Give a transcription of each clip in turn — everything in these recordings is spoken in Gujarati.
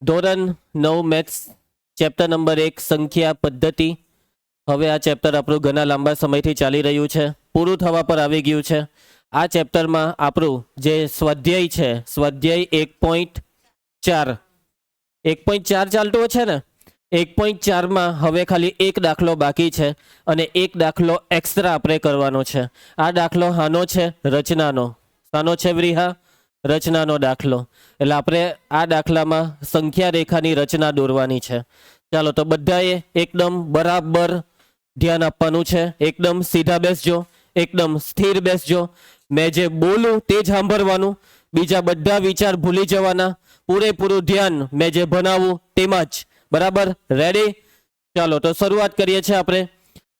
ધોરણ 9 મેથ્સ ચેપ્ટર નંબર 1 સંખ્યા પદ્ધતિ. હવે આ ચેપ્ટર આપણું ઘણા લાંબા સમયથી ચાલી રહ્યું છે, પૂરું થવા પર આવી ગયું છે. આ ચેપ્ટરમાં આપણું જે સ્વાધ્યાય છે, સ્વાધ્યાય 1.4 1.4 ચાલતું છે ને, 1.4માં હવે ખાલી એક દાખલો બાકી છે અને એક દાખલો એક્સ્ટ્રા આપણે કરવાનો છે. આ દાખલો હાનો છે? રચનાનો. શાનો છે વ્રીહા? રચનાનો દાખલો. એટલે આપણે આ દાખલામાં સંખ્યા રેખાની રચના દોરવાની છે. ચાલો તો બધાએ એકદમ બરાબર ધ્યાન આપવાનું છે. એકદમ સીધા બેસજો, એકદમ સ્થિર બેસજો. મેં જે બોલું તે જ સાંભળવાનું, બીજા બધા વિચાર ભૂલી જવાના. પૂરેપૂરું ધ્યાન મેં જે ભણાવું તેમાં જ. બરાબર? રેડી? ચાલો તો શરૂઆત કરીએ છીએ આપણે.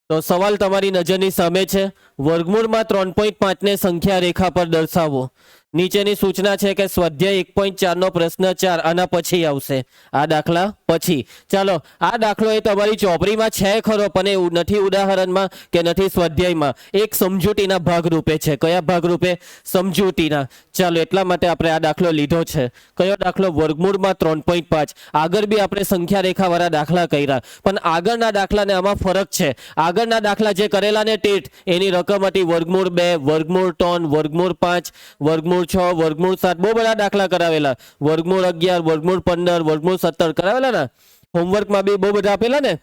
તો સવાલ તમારી નજરની સામે છે. વર્ગમૂળમાં 3.5 ને સંખ્યા રેખા પર દર્શાવો. નીચેની સૂચના છે કે સ્વાધ્યાય 1.4 નો પ્રશ્ન 4 આના પછી આવશે, આ દાખલા પછી. ચાલો, આ દાખલો એ તમારી ચોપડીમાં છે ખરો, પણ એ નથી ઉદાહરણમાં કે નથી સ્વાધ્યાયમાં. એક સમજૂતીના ભાગરૂપે છે. કયા ભાગરૂપે? સમજૂતીના. ચાલો, એટલા માટે આપણે આ દાખલો લીધો છે. કયો દાખલો? વર્ગમૂળમાં 3.5. આગળ બી આપણે સંખ્યા રેખાવાળા દાખલા કર્યા, પણ આગળના દાખલાને આમાં ફરક છે. આગળના દાખલા જે કરેલા ને ટેટ, એની રકમ હતી વર્ગમૂળ 2, વર્ગમૂળ 3, વર્ગમૂળ 5, વર્ગમૂળ 6, વર્ગમૂળ 7, બહુ બધા દાખલા કરાવેલા. વર્ગમૂળ 11, વર્ગમૂળ 15, વર્ગમૂળ 17 કરાવેલા ને. હોમવર્કમાં બી બહુ બધા આપેલા ને.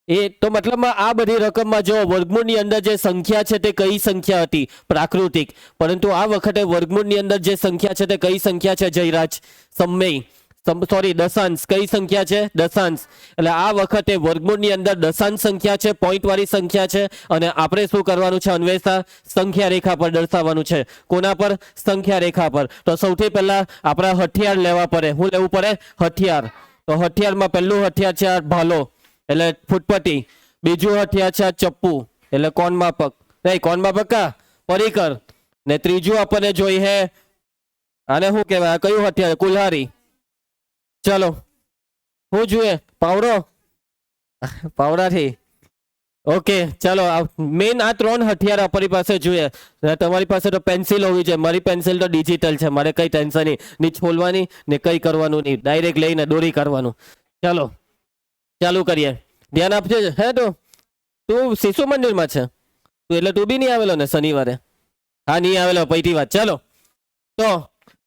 એ તો મતલબમાં આ બધી રકમમાં જો વર્ગમૂળની અંદર જે સંખ્યા છે તે કઈ સંખ્યા હતી? પ્રાકૃતિક. પરંતુ આ વખતે વર્ગમૂળની અંદર જે સંખ્યા છે તે કઈ સંખ્યા છે જયરાજ? સમય, સોરી દશાંશ. કઈ સંખ્યા છે? દશાંશ. એટલે આ વખતે વર્ગમૂળની અંદર દશાંશ સંખ્યા છે, પોઈન્ટ વાળી સંખ્યા છે. અને આપણે શું કરવાનું છે? અન્વેષા સંખ્યા રેખા પર દર્શાવવાનું છે. કોના પર? સંખ્યા રેખા પર. તો સૌથી પહેલા આપણા હથિયાર લેવા પડે. શું લેવું પડે? હથિયાર. તો હથિયારમાં પહેલું હથિયાર છે ભાલો, એટલે ફૂટપટ્ટી. બીજું હથિયાર છે ચપ્પુ, એટલે કોણ માપક, નહીં કોણ માપક કા પરિકર. ને ત્રીજું આપણને જોઈ હે, આને શું કહેવાય? કયું હથિયાર? કુલ્હારી. ચલો, શું જોઈએ? પાવડો. પાવડાથી. ઓકે, ચાલો. મેન આ 3 હથિયાર આપણી પાસે જોઈએ. તમારી પાસે તો પેન્સિલ હોવી જોઈએ. મારી પેન્સિલ તો ડિજિટલ છે, મારે કઈ ટેન્શન નહીં, ની છોલવાની ને કઈ કરવાનું નહીં, ડાયરેક્ટ લઈને દોરી કરવાનું. ચાલો ચાલુ કરીએ. ધ્યાન આપજો. હે તું શિશુ મંદિરમાં છે એટલે તું બી નહીં આવેલો ને શનિવારે? હા, નહીં આવેલો, પૈટી વાત. ચાલો, તો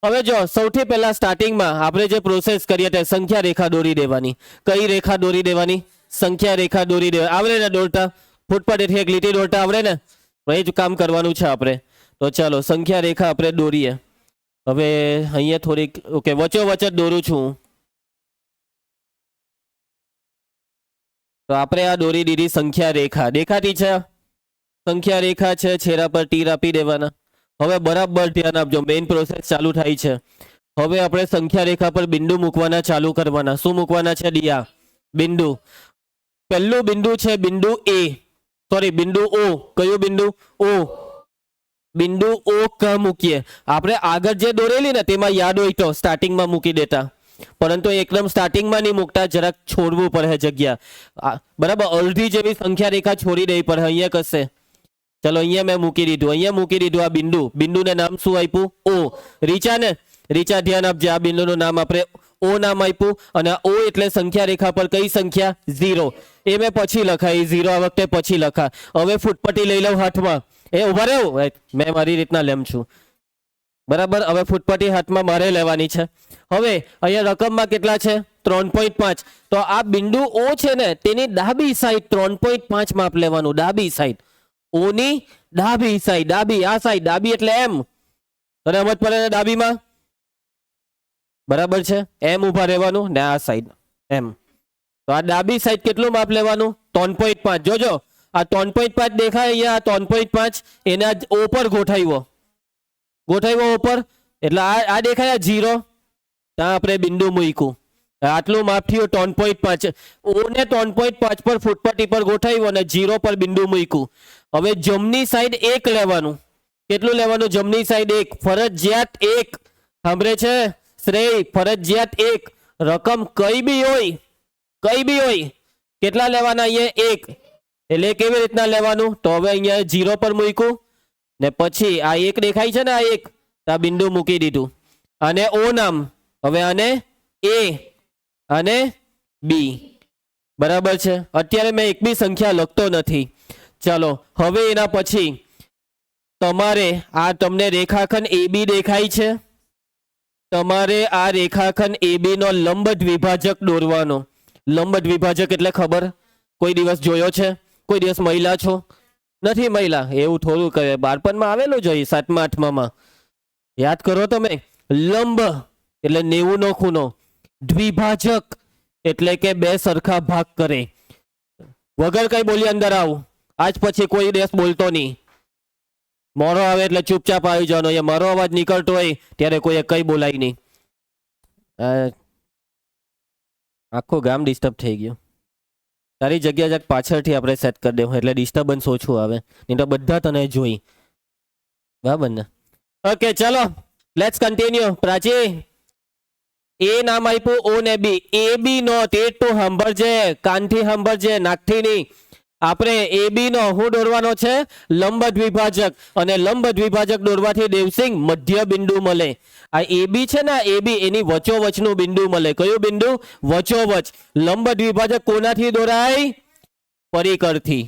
હવે જો સૌથી પહેલા સ્ટાર્ટિંગમાં આપણે જે પ્રોસેસ કરીએ તે સંખ્યા રેખા દોરી દેવાની. કઈ રેખા દોરી દેવાની? સંખ્યા રેખા દોરી દેવાની. આવડે ને દોરતા? ફૂટપાથેથી એક લીટી દોરતા આવડે ને? એ જ કામ કરવાનું છે આપણે. તો ચાલો સંખ્યા રેખા આપણે દોરીએ. હવે અહીંયા થોડીક ઓકે વચ્ચોવચ્ચ જ દોરું છું. તો આપણે આ દોરી દીધી સંખ્યા રેખા. દેખાતી છે? સંખ્યા રેખા છે, છેડા પર તીર આપી દેવાના. હવે બરાબર ધ્યાન આપજો, મેઇન પ્રોસેસ ચાલુ થાય છે. હવે આપણે સંખ્યા રેખા પર બિંદુ મૂકવાના ચાલુ કરવાના. શું મૂકવાના છે દિયા? બિંદુ. પહેલું બિંદુ છે બિંદુ એ, સોરી બિંદુ ઓ. કયું બિંદુ? ઓ. બિંદુ ઓ ક મૂકીએ. આપણે આગળ જે દોરેલી ને તેમાં યાદ હોય તો સ્ટાર્ટિંગમાં મૂકી દેતા, પરંતુ એકદમ સ્ટાર્ટિંગમાં નહીં મૂકતા, જરાક છોડવું પડે જગ્યા. બરાબર, અડધી જેવી સંખ્યા રેખા છોડી દેવી પડે. અહીંયા કશે ચલો, અહીંયા મેં મૂકી દીધું, અહીંયા મૂકી દીધું. આ બિંદુ, બિંદુને નામ શું આપ્યું? ઓ. રીચા ને? રીચા ધ્યાન આપજે. આ બિંદુનું નામ આપણે ઓ નામ આપ્યું. અને ઓ એટલે સંખ્યા રેખા પર કઈ સંખ્યા? 0. એ મેં પછી લખા, એ 0 આ વખતે પછી લખા. હવે ફૂટપટ્ટી લઈ લઉં હાથમાં. એ ઉભા રહેવું, મેં મારી રીતના લેમ છું. બરાબર, હવે ફૂટપટ્ટી હાથમાં મારે લેવાની છે. હવે અહીંયા રકમમાં કેટલા છે? 3.5. તો આ બિંદુ ઓ છે ને તેની ડાબી સાઈડ 3.5 માપ લેવાનું. ડાબી સાઈડ, ઓની ડાબી સાઈડ, ડાબી આ સાઈડ, ડાબી એટલે એમ. તને સમજ પડે ને ડાબીમાં? બરાબર છે, એમ ઉભા રહેવાનું ને આ સાઈડ એમ. તો આ ડાબી સાઈડ કેટલું માપ લેવાનું? 3.5. જોજો આ 3.5 દેખાય અહીંયા, આ 3.5 એના ઓ પર ગોઠવ્યો ઉપર, એટલે આ દેખાય 0, ત્યાં આપણે બિંદુ મૂક્યું. આટલું માપ થયું 3.5. ઓને 3.5 પર ફૂટપટ્ટી પર ગોઠવ્યું અને 0 પર બિંદુ મૂક્યું. હવે જમણી સાઈડ 1 લેવાનું. કેટલું લેવાનું? જમણી સાઈડ 1. ફરજિયાત 1. સાંભળે છે શ્રેય? ફરજિયાત 1. રકમ કઈ બી હોય, કેટલા લેવાના? અહીંયા 1. એટલે કેવી રીતના લેવાનું? તો હવે અહીંયા 0 પર મૂક્યું ને પછી આ 1 દેખાય છે ને, આ 1, આ બિંદુ મૂકી દીધું. અને ઓ નામ. હવે આને એ અને બી. બરાબર છે. અત્યારે મેં એક બી સંખ્યા લખતો નથી. ચાલો હવે એના પછી તમારે આ તમને રેખાખંડ AB દેખાય છે. તમારે આ રેખાખંડ AB નો લંબ દ્વિભાજક દોરવાનો. લંબ દ્વિભાજક એટલે ખબર? કોઈ દિવસ જોયો છે? કોઈ દિવસ મહિલા છો? નથી મહિલા? એવું થોડું કહે, બાળપણમાં આવેલું જોઈએ 7મા 8મામાં. યાદ કરો તમે. લંબ એટલે 90 નો ખૂણો, દ્વિભાજક એટલે કે બે સરખા ભાગ કરે. વગર કઈ બોલી અંદર આવું. આજ પછી કોઈ દિવસ બોલતો નહીં. મોરો આવે એટલે ચૂપચાપ આવી જવાનો. એ મારો અવાજ નીકળતો હોય ત્યારે કોઈ કઈ બોલાય નહીં. આખું ગામ ડિસ્ટર્બ થઈ ગયું. તારી જગ્યા જક પાછળથી આપણે સેટ કરી દેવું એટલે ડિસ્ટર્બન્સ ઓછું આવે. નહીં તો બધા તને જોઈ. બરાબર ને? ઓકે ચાલો લેટ્સ કન્ટિન્યુ. પ્રાચી એ નામ આપ્યું ઓ ને બી. એ બી નો તે તું સાંભળજે, કાનથી સાંભળજે, નાકથી નહીં. આપણે એ બી નો હું દોરવાનો છે? લંબ દ્વિભાજક. અને લંબ દ્વિભાજક દોરવાથી દેવસિંહ મધ્ય બિંદુ મળે. આ એ બી છે ને, એ બી એની વચોવચનું બિંદુ મળે. કયું બિંદુ? વચોવચ. લંબ દ્વિભાજક કોનાથી દોરાય? પરિકરથી.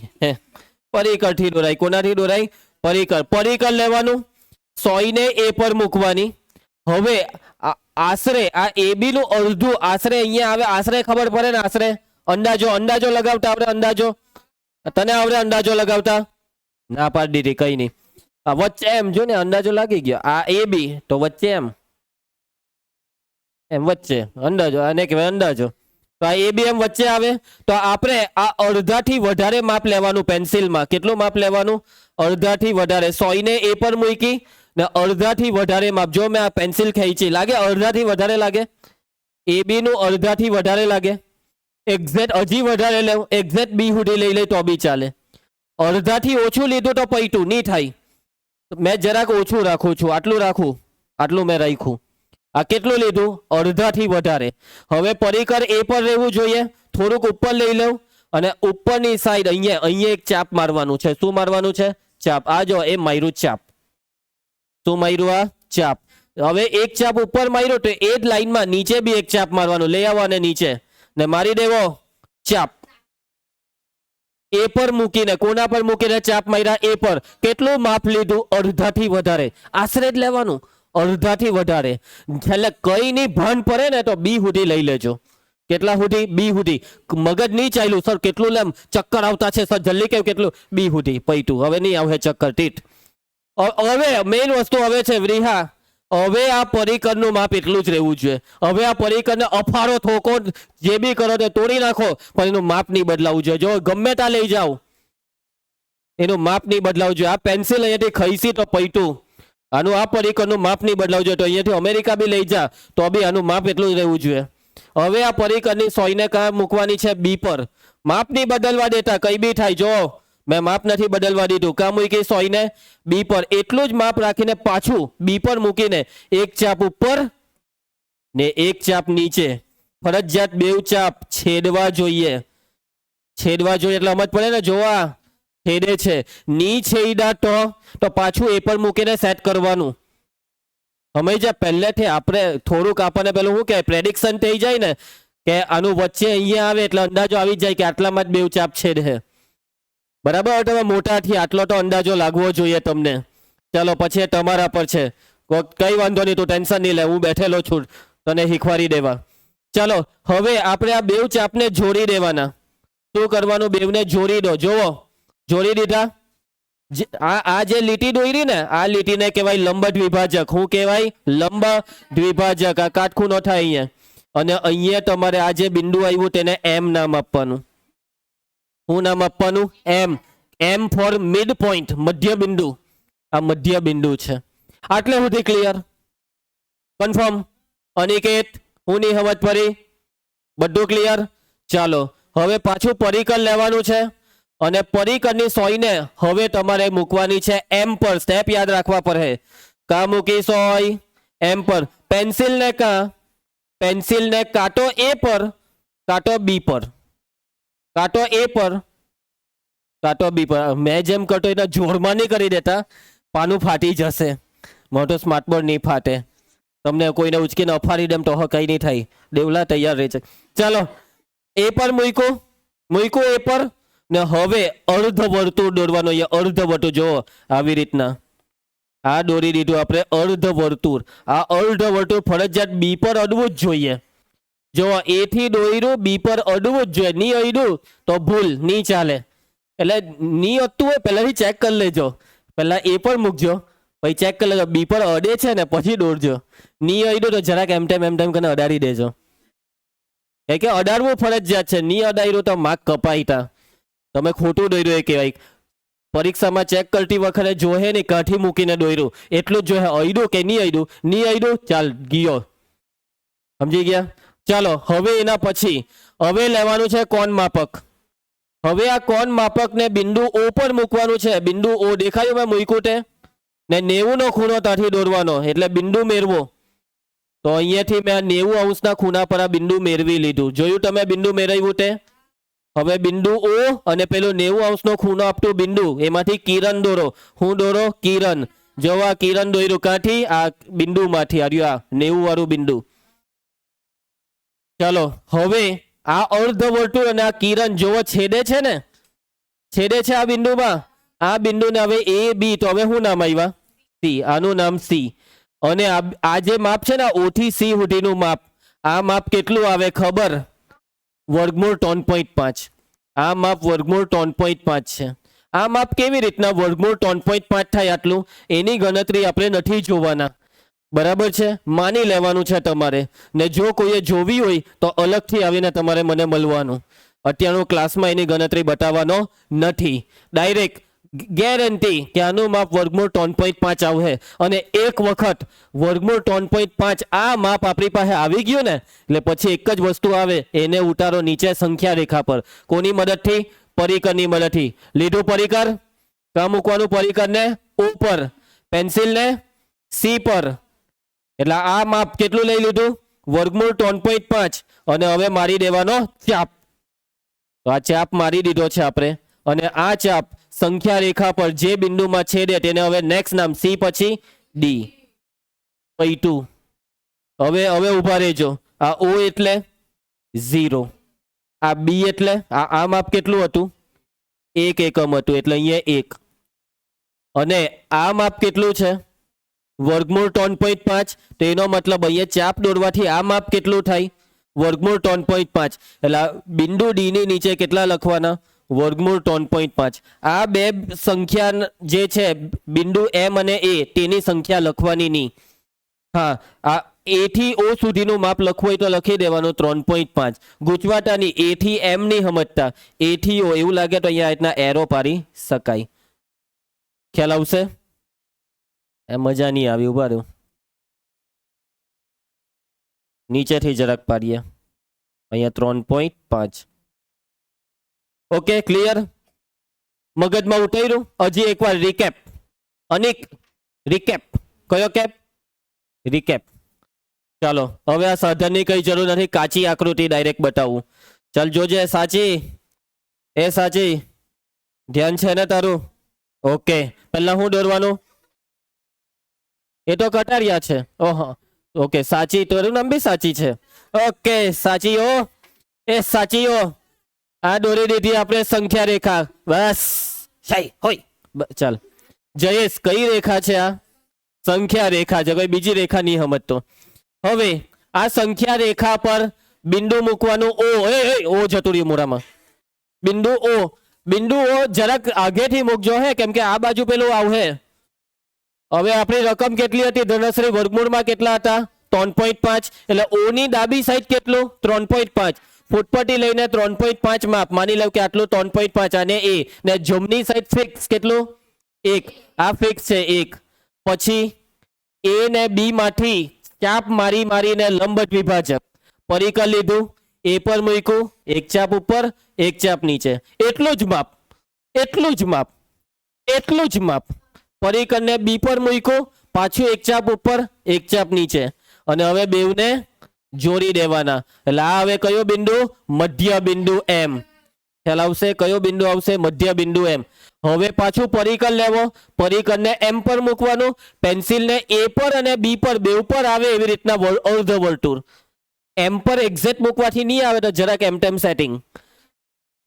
પરિકરથી દોરાય. કોનાથી દોરાય? પરિકર. પરિકર લેવાનું, સોયને એ પર મૂકવાની. હવે આશરે આ એ બી નું અડધું આશરે અહીંયા આવે. આશરે ખબર પડે ને? આશરે અંદાજો. અંદાજો લગાવતા આપણે. અંદાજો તને આવડે? અંદાજો લગાવતા? ના પાડી દીધી. કઈ નહીં. વચ્ચે એમ જો ને, અંદાજો લાગી ગયો. આ એ બી તો વચ્ચે એમ, એમ વચ્ચે અંદાજો. આને કહેવાય અંદાજો. તો આ એ બી એમ વચ્ચે આવે. તો આપણે આ અડધાથી વધારે માપ લેવાનું પેન્સિલમાં. કેટલું માપ લેવાનું? અડધાથી વધારે. સોયને એ પર મૂકી ને અડધાથી વધારે માપ. જો મેં આ પેન્સિલ ખેંચી, લાગે અડધાથી વધારે લાગે? એ બી નું અડધાથી વધારે લાગે? એક્ઝેક્ટ હજી વધારે લેવું, એક્ઝેક્ટ બી સુધી લઈ લે તો બી ચાલે. અડધાથી ઓછું લીધું તો પૈટું નહીં થાય. મેં જરાક ઓછું રાખું છું. આટલું રાખું, આટલું મેં રાખ્યું. આ કેટલું લીધું? અડધાથી વધારે. હવે પરિકર એ પર રહેવું જોઈએ. થોડુંક ઉપર લઈ લઉં અને ઉપરની સાઈડ અહીંયા એક ચાપ મારવાનું છે. શું મારવાનું છે? ચાપ. આ જો એ માર્યું ચાપ. શું માર્યું? આ ચાપ. હવે એક ચાપ ઉપર માર્યો તો એ જ લાઈનમાં નીચે બી એક ચાપ મારવાનું. લઈ આવો અને નીચે ને મારી દેવો ચાપ. એ પર મૂકીને, કોના પર મૂકીને ચાપ માર્યા? એ પર. કેટલું માપ લીધું? અડધાથી વધારે. આશરે જ લેવાનું, અડધાથી વધારે. છેલ્લે કઈ નહીં ભાન પડે ને તો બી સુધી લઈ લેજો. કેટલા સુધી? બી સુધી. મગજ નહીં ચાલ્યું સર કેટલું લેમ, ચક્કર આવતા છે સર જલ્દી કેવું, કેટલું? બી સુધી પૈટું. હવે નહીં આવે ચક્કર ટીટ. હવે મેઇન વસ્તુ હવે છે વ્રીહા. હવે આ પરિકરનું માપ એટલું જ રહેવું જોઈએ. હવે આ પરિકરને અફાળો થોકો જે બી કરો તે તોડી નાખો, પણ એનું માપ નહીં બદલાવું જોઈએ. જો ગમે ત્યાં લઈ જાઓ, એનું માપ નહીં બદલાવું જોઈએ. આ પેન્સિલ અહીંયાથી ખઈસી તો પૈટું. આનું આ પરિકરનું માપ નહીં બદલાવું જોઈએ. તો અહીંયાથી અમેરિકા બી લઈ જા તો બી આનું માપ એટલું જ રહેવું જોઈએ. હવે આ પરિકરની સોયને ક્યાં મૂકવાની છે? બી પર. માપ નહીં બદલવા દેતા, કઈ બી થાય. જો મેં માપ નથી બદલવા દીધું. કાં મૂકી? સોયને બી પર. એટલું જ માપ રાખીને પાછું બી પર મૂકીને એક ચાપ ઉપર ને એક ચાપ નીચે. ફરજિયાત બેવ ચાપ છેદવા જોઈએ. છેદવા જોઈએ એટલે સમજ પડે ને? જોવા છેદે છે. ની છેદા તો પાછું એ પર મૂકીને સેટ કરવાનું. સમજ્યા? પહેલેથી આપણે થોડુંક આપણને પેલું શું કહેવાય, પ્રેડિક્શન થઈ જાય ને કે આનું વચ્ચે અહીંયા આવે એટલે અંદાજો આવી જાય કે આટલામાં જ બેવ ચાપ છેદ છે. બરાબર? તમે મોટાથી આટલો તો અંદાજો લાગવો જોઈએ તમને. ચાલો પછી તમારા પર છે. કઈ વાંધો નહીં, તું ટેન્શન નહીં લે, હું બેઠેલો છું તને શીખવાડી દેવા. ચાલો હવે આપણે આ બેવ ચાપને જોડી દેવાના. શું કરવાનું? બેવને જોડી દો. જોવો જોડી દીધા. આ જે લીટી દોરી ને, આ લીટીને કહેવાય લંબ દ્વિભાજક. શું કહેવાય? લંબ દ્વિભાજક. આ કાટખૂણો થાય અહીંયા. અને અહીંયા તમારે આ જે બિંદુ આવ્યું તેને એમ નામ આપવાનું. શું નામ આપવાનું? એમ. એમ ફોર મિડ પોઈન્ટ, મધ્ય બિંદુ. આ મધ્ય બિંદુ છે. આટલે સુધી ક્લિયર? કન્ફર્મ? અનિકેત, હું નહીં સમજ પડી? બધું ક્લિયર? ચાલો હવે પાછું પરિકર લેવાનું છે અને પરિકરની સોયને હવે તમારે મૂકવાની છે એમ પર. સ્ટેપ યાદ રાખવા પડે. કા મૂકી સોય? એમ પર. પેન્સિલને કા? પેન્સિલને કાંટો એ પર, કાંટો બી પર. કાંટો એ પર, કાંટો બી પર. મેં જેમ કરતો એના જોરમાં નહીં કરી દેતા, પાનું ફાટી જશે. મોટો સ્માર્ટબોર્ડ નહીં ફાટે. તમને કોઈને ઉચકીને અફારી દેમ તો કઈ નહીં થાય. દેવલા તૈયાર રહે છે. ચાલો એ પર મૂક્યું એ પર ને હવે અર્ધ વર્તુળ દોરવાનો. અર્ધ વર્તુળ જો આવી રીતના આ દોરી દીધું આપણે અર્ધ વર્તુળ. આ અર્ધ વર્તુળ ફરજિયાત બી પર અડવું જ જોઈએ. જો એ થી દોર્યું બી પર અડવું જ જોઈએ. નહીં અડ્યું તો ભૂલ, નહીં ચાલે. એટલે નહીં અડતું હોય પહેલાથી ચેક કરી લેજો. પહેલા એ પર મૂકજો, પછી ચેક કરી લેજો બી પર અડે છે ને પછી દોરજો. નહીં અડ્યું તો જરાક એમ તેમ કરીને અડાડી દેજો. એ કે અડાડવું ફરજિયાત છે. નહીં અડાડ્યું તો માર્ક કપાઈ તા. તમે ખોટું દોર્યું એ કહેવાય. પરીક્ષામાં ચેક કરતી વખતે જોહે ને કાઠી મૂકીને દોર્યું એટલું જ જોહે. અડ્યું કે નહીં અડ્યું? નહીં અડ્યું, ચાલ ગયો. સમજી ગયા? ચાલો હવે એના પછી હવે લેવાનું છે કોણ માપક. હવે આ કોણ માપક ને બિંદુ ઓ પર મૂકવાનું છે. બિંદુ ઓ દેખાયું મેં મૂક્યું તે ને 90 નો ખૂણો ત્યાંથી દોરવાનો એટલે બિંદુ મેળવો. તો અહીંયાથી મેં 90 અંશના ખૂણા પર આ બિંદુ મેળવી લીધું. જોયું તમે બિંદુ મેળવ્યું તે? હવે બિંદુ ઓ અને પેલું 90 અંશનો ખૂણો આપતું બિંદુ એમાંથી કિરણ દોરો. હું દોરો? કિરણ. જવા કિરણ દોર્યું કાંથી? આ બિંદુમાંથી. આવ્યું આ 90 વાળું બિંદુ. ચાલો હવે આ અર્ધ વર્તુળ અને આ કિરણ જોવો છેદે છે ને, છેદે છે આ બિંદુમાં. આ બિંદુને હવે એ બી તો હવે શું નામ આવ્યા? સી. આનું નામ સી. અને આ જે માપ છે ને ઓ થી સી સુધીનું માપ, આ માપ કેટલું આવે ખબર? વર્ગમૂળ 3.5. આ માપ વર્ગમૂળ 3.5 છે. આ માપ કેવી રીતના વર્ગમૂળ 3.5 થાય આટલું? એની ગણતરી આપણે નથી જોવાના. બરાબર છે? માની લેવાનું છે તમારે. ને જો કોઈએ જોવી હોય તો અલગથી આવીને તમારે મને મળવાનું. અત્યારનું ક્લાસમાં એની ગણતરી બતાવવાનો નથી. ડાયરેક્ટ ગેરંટી કે આનું માપ વર્ગમૂળ 3.5 આવશે. અને એક વખત વર્ગમૂળ 3.5 આ માપ આપણી પાસે આવી ગયું ને એટલે પછી એક જ વસ્તુ આવે, એને ઉતારો નીચે સંખ્યા રેખા પર. કોની મદદથી? પરિકરની મદદથી. લીધું પરિકર? કાં મૂકવાનું પરિકરને? ઉપર. પેન્સિલને સી પર. એટલે આ માપ કેટલું લઈ લીધું? વર્ગમૂળ 3.5. અને હવે મારી દેવાનો ચાપ. તો આ ચાપ મારી દીધો છે આપણે. અને આ ચાપ સંખ્યા રેખા પર જે બિંદુમાં છેદે તેને હવે નેક્સ્ટ નામ સી પછી ડી. 2. હવે ઉભા રહેજો. આ ઓ એટલે 0. આ બી એટલે આ માપ કેટલું હતું? 1 એકમ હતું એટલે અહીંયા 1. અને આ માપ કેટલું છે? વર્ગમૂળ 3.5. તો એનો મતલબ અહીંયા ચાપ દોરવાથી આ માપ કેટલું થાય? વર્ગમૂળ 3.5. એટલે બિંદુ ડી ની નીચે કેટલા લખવાના? વર્ગમૂળ 3.5. આ બે સંખ્યા જે છે બિંદુ એમ અને એ તેની સંખ્યા લખવાની નહીં. હા, આ એ થી ઓ સુધીનું માપ લખવું હોય તો લખી દેવાનું 3.5. ગૂંચવાટાની એ થી એમ નહીં સમજતા. એ થી ઓ એવું લાગે તો અહીંયા રીતના એરો પાડી શકાય. ખ્યાલ આવશે? એ મજા નહીં આવી. ઉભા રહ્યો, નીચેથી જરાક પાડીએ. અહીંયા 3.5. Okay, clear? મગજમાં ઉતાર્યું? હજી એકવાર રિકેપ. અનિક રિકેપ. કયો કેપ? રિકેપ. ચાલો હવે આ સાધનની કઈ જરૂર નથી. કાચી આકૃતિ ડાયરેક્ટ બતાવું. ચાલ જોજે. સાચી? એ સાચી? ધ્યાન છે ને તારું? ઓકે, પહેલા હું દોરવાનું? એ તો કટારિયા છે. ઓહો, ઓકે. સાચી, તારું નામ બી સાચી છે. ઓકે, સાચીઓ. એ સાચીઓ. આ દોરી દીધી આપણે સંખ્યા રેખા. બસ શાઈ હોય. ચાલ જયેશ, કઈ રેખા છે આ? સંખ્યા રેખા છે. કોઈ બીજી રેખા નહીં સમજતો. હવે આ સંખ્યા રેખા પર બિંદુ મૂકવાનું ઓ. ઓ જતું રહ્યું મોરામાં. બિંદુ ઓ. બિંદુ ઓ જરાક આગેથી મૂકજો હે, કેમ કે આ બાજુ પેલું આવશે. હવે આપણી રકમ કેટલી હતી ધનશ્રી? વર્ગમૂળમાં કેટલા હતા? 3.5. એટલે ઓ ની ડાબી સાઈડ કેટલું? 3.5. ફૂટપટ્ટી લઈને 3.5 માપ માની લો કે આટલું 3.5 અને એ ને જમણી સાઈડ ફિક્સ કેટલું? 1. આ ફિક્સ છે 1. પછી એ ને બી માંથી ચાપ મારીને લંબ દ્વિભાજક પરિકર લીધું. એ પર મૂક્યું, એક ચાપ ઉપર એક ચાપ નીચે. એટલું જ માપ, એટલું જ માપ, એટલું જ માપ. પરિકરને બી પર મૂક્યું, પાછું એક ચાપ ઉપર એક ચાપ નીચે. અને હવે બેવને જોડી દેવાના. એટલે આ હવે કયો બિંદુ? મધ્ય બિંદુ એમ. ખ્યાલ આવશે? કયો બિંદુ આવશે? મધ્ય બિંદુ એમ. હવે પાછું પરિકર લેવો, પરિકરને એમ પર મૂકવાનું, પેન્સિલને એ પર અને બી પર બેઉ પર આવે એવી રીતના અર્ધ વર્તુળ. એમ પર એક્ઝેક્ટ મૂકવાથી નહીં આવે તો જરાક એમ ટેમ સેટિંગ,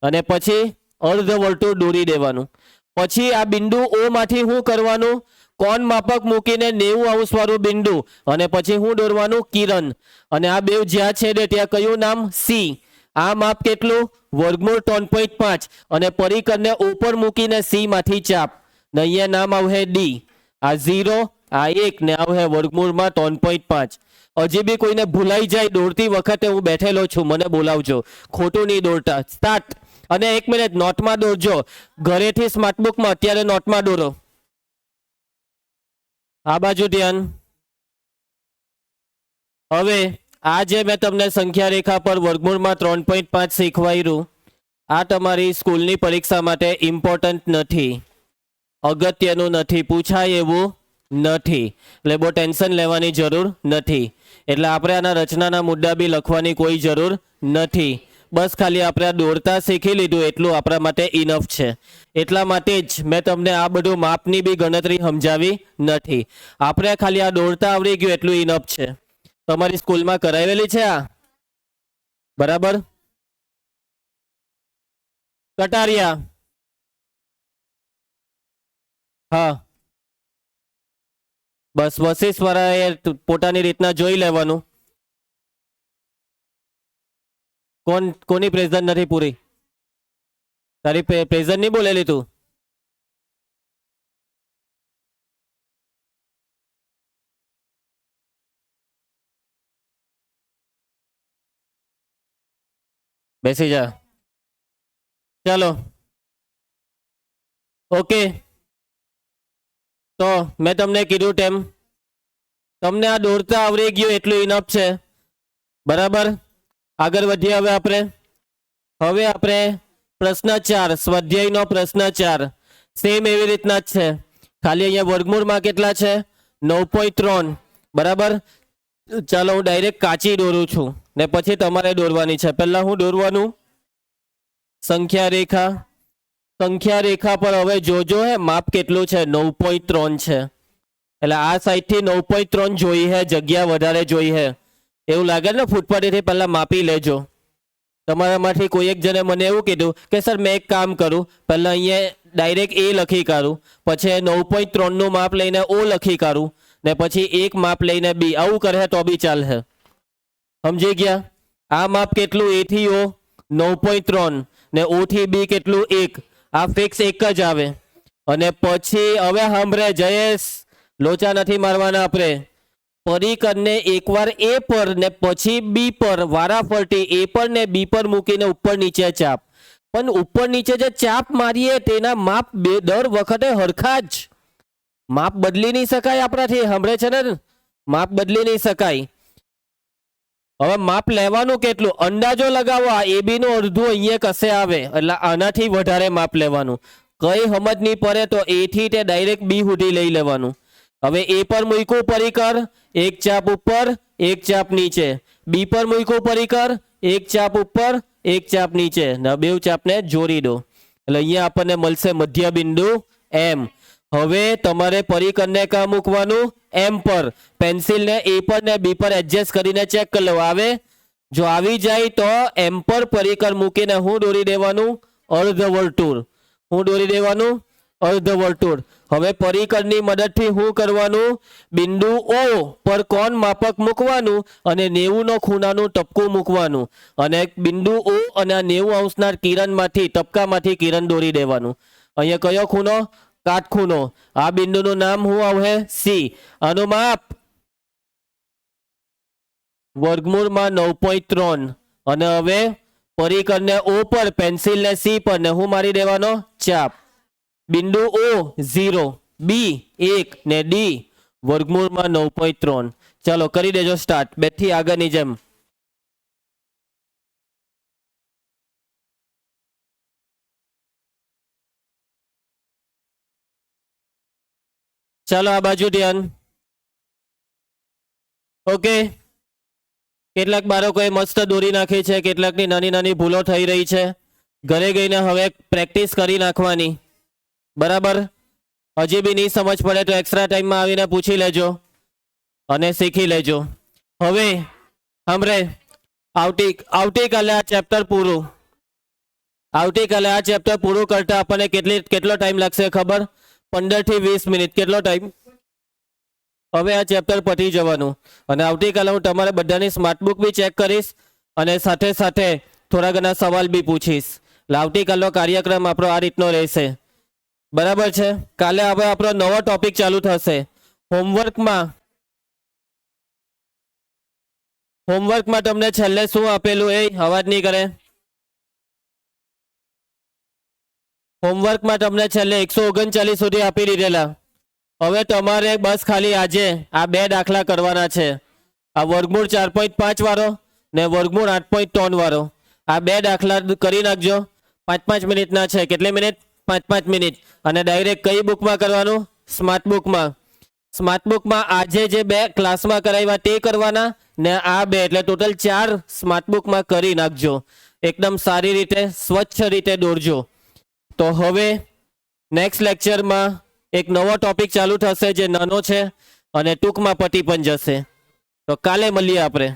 અને પછી અર્ધ વર્તુળ દોરી દેવાનું. પછી આ બિંદુ ઓ માંથી શું કરવાનું? કોણ માપક મૂકીને 90° વાળું બિંદુ, અને પછી શું દોરવાનું? કિરણ. અને આ બેઉ જ્યાં છેદે ત્યાં કયું નામ? સી. આ માપ કેટલું? વર્ગમૂળ 3.5. અને પરિકરને ઉપર મૂકીને સી માંથી ચાપ, ને અહીંયા નામ આવશે ડી. આ 0, આ 1 ને આવશે વર્ગમૂળમાં 3.5. હજી બી કોઈને ભૂલાઈ જાય દોડતી વખતે, હું બેઠેલો છું, મને બોલાવજો, ખોટું નહીં દોડતા. સ્ટાર્ટ. અને 1 મિનિટ નોટમાં દોરજો, ઘરેથી સ્માર્ટબુકમાં અત્યારે નોટમાં દોરો. આ બાજુ ધ્યાન. હવે આ જે મેં તમને સંખ્યા રેખા પર વર્ગમૂળમાં 3.5 શીખવાડ્યું, આ તમારી સ્કૂલની પરીક્ષા માટે ઇમ્પોર્ટન્ટ નથી, અગત્યનું નથી, પૂછાય એવું નથી, એટલે બહુ ટેન્શન લેવાની જરૂર નથી. એટલે આપણે આના રચનાના મુદ્દા બી લખવાની કોઈ જરૂર નથી. બસ ખાલી આપણે આ દોરતા શીખી લીધું એટલું આપણા માટે ઇનફ છે. એટલા માટે જ મેં તમને આ બધું માપની બી ગણતરી સમજાવી નથી. આપણે ખાલી આ દોરતા આવડી ગયું એટલું ઇનફ છે. તમારી સ્કૂલમાં કરાવેલી છે આ? બરાબર. કટારિયા. હા, બસ વશિષ્ઠ વાળાએ પોતાની રીતના જોઈ લેવાનું. કોની પ્રેઝન્ટ નથી પૂરી? તારી પ્રેઝન્ટ નહીં બોલેલી તું? બેસી જા. ચાલો ઓકે. તો મેં તમને કીધું તેમ તમને આ દોરતા આવડી ગયું એટલું ઇનફ છે. બરાબર. આગળ વધીએ હવે આપણે પ્રશ્ન 4, સ્વાધ્યાયનો પ્રશ્ન 4 સેમ એવી રીતના જ છે, ખાલી અહીંયા વર્ગમૂળમાં કેટલા છે? 9.3. બરાબર. ચાલો હું ડાયરેક્ટ કાચી દોરું છું, ને પછી તમારે દોરવાની છે. પહેલા હું દોરવાનું સંખ્યા રેખા. સંખ્યા રેખા પર હવે જોજો હે માપ કેટલું છે? 9.3 છે. એટલે આ સાઈડથી 9.3 જોઈ હે, જગ્યા વધારે જોઈ હે એવું લાગે ને ફૂટપાથીથી પહેલા માપી લેજો. તમારામાંથી કોઈ એક જણે મને એવું કીધું કે સર મેં એક કામ કરું, પહેલાં અહીંયા ડાયરેક્ટ એ લખી કાઢું, પછી 9.3 નું માપ લઈને ઓ લખી કાઢું, ને પછી એક માપ લઈને બી. આવું કરે તો બી ચાલે. સમજી ગયા? આ માપ કેટલું? એ થી ઓ 9.3 ને ઓ થી બી કેટલું? 1. આ ફિક્સ એક જ આવે. અને પછી હવે સાંભળે જયેશ, લોચા નથી મારવાના આપણે. પરિકરને એકવાર એ પર ને પછી બી પર વારાફરતી એ પર ને બી પર મૂકીને ઉપર નીચે ચાપ. પણ ઉપર નીચે જે ચાપ મારીએ તેના માપ દર વખતે હરખા જ. માપ બદલી નહીં શકાય આપણાથી. સાંભળે છે ને? માપ બદલી નહીં શકાય. હવે માપ લેવાનું કેટલું? અંદાજો લગાવો. આ એ બી નું અડધું અહીંયા કશે આવે, એટલે આનાથી વધારે માપ લેવાનું. કઈ સમજ નહીં પડે તો એ થી તે ડાયરેક્ટ બી સુધી લઈ લેવાનું. હવે એ પર મૂક્યું પરિકર, એક ચાપ ઉપર એક ચાપ નીચે. બી પર મૂક્યું પરિકર, એક ચાપ ઉપર એક ચાપ નીચે, ને બેઉ ચાપને જોડી દો. એટલે અહીંયા આપણને મળશે મધ્ય બિંદુ એમ. હવે તમારે પરિકરને ક્યાં મૂકવાનું? એમ પર. પેન્સિલને એ પર ને બી પર એડજસ્ટ કરીને ચેક કરી લો આવે. જો આવી જાય તો એમ પર પરિકર મૂકીને હું દોરી દેવાનું? અર્ધવર્તુળ. હું દોરી દેવાનું? અર્ધવર્તુળ. હવે પરિકરની મદદથી શું કરવાનું? બિંદુ ઓ પર કોણ માપક મૂકવાનું અને 90 નો ખૂણાનું ટપકું મૂકવાનું, અને બિંદુ ઓ અને 90° કિરણમાંથી ટપકામાંથી કિરણ દોરી દેવાનું. અહીંયા કયો ખૂણો? કાટખૂણો. આ બિંદુનું નામ શું આવશે? સી. આનું માપ વર્ગમૂળમાં 9.3. અને હવે પરિકરને ઓ પર, પેન્સિલને સી પર ને હું મારી દેવાનો? ચાપ. બિંદુ ઓ 0, બી 1 ને ડી વર્ગમૂળમાં 9.3. ચાલો કરી દેજો સ્ટાર્ટ. બેથી આગળની જેમ. ચાલો આ બાજુ ધ્યાન. ઓકે. કેટલાક બાળકોએ મસ્ત દોરી નાખી છે, કેટલાકની નાની નાની ભૂલો થઈ રહી છે. ઘરે ગઈને હવે પ્રેક્ટિસ કરી નાખવાની, બરાબર. હજી બી નહીં સમજ પડે તો એક્સ્ટ્રા ટાઈમમાં આવીને પૂછી લેજો અને શીખી લેજો. હવે હમરે આવતીકાલે આ ચેપ્ટર પૂરું, આવતીકાલે આ ચેપ્ટર પૂરું કરતા આપણને કેટલો ટાઈમ લાગશે ખબર? 15 થી 20 મિનિટ. કેટલો ટાઈમ? હવે આ ચેપ્ટર પતી જવાનું. અને આવતીકાલે હું તમારે બધાની સ્માર્ટબુક બી ચેક કરીશ અને સાથે સાથે થોડા ઘણા સવાલ બી પૂછીશ. એટલે આવતીકાલનો કાર્યક્રમ આપણો આ રીતનો રહેશે, બરાબર છે. કાલે હવે આપણો નવો ટોપિક ચાલુ થશે. હોમવર્કમાં તમને છેલ્લે શું આપેલું? એ અવાજ નહીં કરે. હોમવર્કમાં તમને છેલ્લે 139 સુધી આપી દીધેલા. હવે તમારે બસ ખાલી આજે આ 2 દાખલા કરવાના છે. આ વર્ગમૂળ 4.5 વાળો ને વર્ગમૂળ 8.3 વાળો. આ 2 દાખલા કરી નાખજો. 5-5 મિનિટના છે. કેટલી મિનિટ? 5-5 મિનિટ. અને ડાયરેક્ટ કઈ બુકમાં કરવાનું? સ્માર્ટ બુકમાં. સ્માર્ટ બુકમાં આજે જે 2 ક્લાસમાં કરાવ્યા તે કરવાના ને આ 2 એટલે ટોટલ 4 સ્માર્ટ બુકમાં કરી નાખજો. એકદમ સારી રીતે સ્વચ્છ રીતે દોરજો. તો હવે નેક્સ્ટ લેક્ચરમાં એક નવો ટોપિક ચાલુ થશે જે નાનો છે અને ટૂંકમાં પતી પણ જશે. તો કાલે મળીએ આપણે.